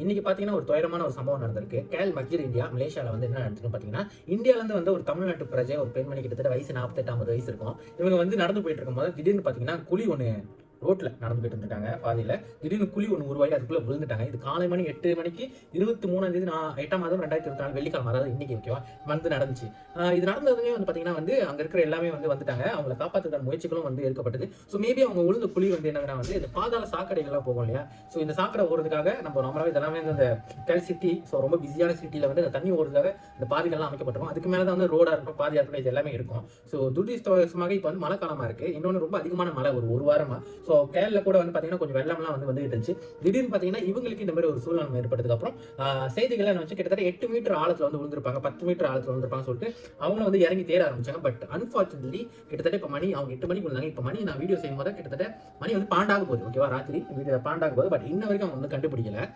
இன்னைக்கு பாத்தீங்கன்னா ஒரு துயரமான ஒரு சம்பவம் நடந்திருக்கு. கேல் மக்ஜர் இந்தியா மலேசியால வந்து என்ன நடந்துச்சுன்னு பாத்தீங்கன்னா, இந்தியால இருந்து வந்து ஒரு தமிழ்நாட்டு பிரஜை ஒரு பெண்மணி கிட்டத்தட்ட வயசு 48, 50 வயசு இருக்கும். இவங்க வந்து நடந்து போயிட்டு இருக்கும்போது திடீர்னு பாத்தீங்கன்னா குழி ஒண்ணு ரோட்ல நடந்து போயிட்டு இருந்திருக்காங்க பாதையில. திடீர்னு குழி ஒண்ணு உருவாகி அதுக்குள்ள விழுந்துட்டாங்க. இது காலை மணி 8 மணிக்கு 23ஆம் தேதி 8ஆம் மாதம் 2024 வெள்ளிக்கிழமை, அதாவது இன்னைக்கு ஓகேவா, வந்து நடந்துச்சு. இது நடந்ததுமே வந்து பாத்தீங்கன்னா வந்து அங்க இருக்கிற எல்லாமே வந்து வந்துட்டாங்க. அவங்கள காப்பாத்துறதுக்கான முயற்சிகளும் வந்து எடுக்கப்பட்டது. ஸோ மேபி அவங்க விழுந்த குழி வந்து என்னதுன்னா வந்து இந்த பாதாள சாக்கடைகள்லாம் போகும் இல்லையா? ஸோ இந்த சாக்கடை ஓடுறதுக்காக நம்ம நார்மலாவே இதெல்லாமே வந்து இந்த கேல் சிட்டி, ஸோ ரொம்ப பிஸியான சிட்டில வந்து இந்த தண்ணி ஓடுறதுக்காக இந்த பாதைகள்லாம் அமைக்கப்பட்டிருக்கும். அதுக்கு மேல தான் வந்து ரோடா இருக்கட்டும், பாதையா இருக்கட்டும், இது எல்லாமே இருக்கும். ஸோ துரதிர்ஷ்டவசமாக இப்ப வந்து மழை காலமா இருக்கு. இன்னொன்னு ரொம்ப அதிகமான மழை ஒரு வாரமா. ஸோ கேரளா கூட வந்து பார்த்தீங்கன்னா கொஞ்சம் வெள்ளம்லாம் வந்து வந்துகிட்டு இருந்துச்சு. திடீர்னு பார்த்தீங்கன்னா இவங்களுக்கு இந்த மாதிரி ஒரு சூழ்நிலை ஏற்பட்டதுக்கு அப்புறம் செய்திகள் என்ன வச்சு கிட்டத்தட்ட 8 மீட்டர் ஆழத்துல வந்து விழுந்திருப்பாங்க, 10 மீட்டர் ஆழத்துல விழுந்திருப்பாங்கன்னு சொல்லிட்டு அவங்களும் வந்து இறங்கி தேட ஆரம்பிச்சாங்க. பட் அன்பார்ச்சுனேட்லி கிட்டத்தட்ட இப்ப மணி அவங்க 8 மணிக்கு விழுந்தாங்க. இப்ப மணி நான் வீடியோ செய்யும் போது கிட்டத்தட்ட மணி வந்து 12 ஆக போகுது. ஓகேவா, ராத்திரி வீடியோ 12 ஆக போகுது. பட் இன்ன வரைக்கும் அவங்க வந்து கண்டுபிடிக்கல.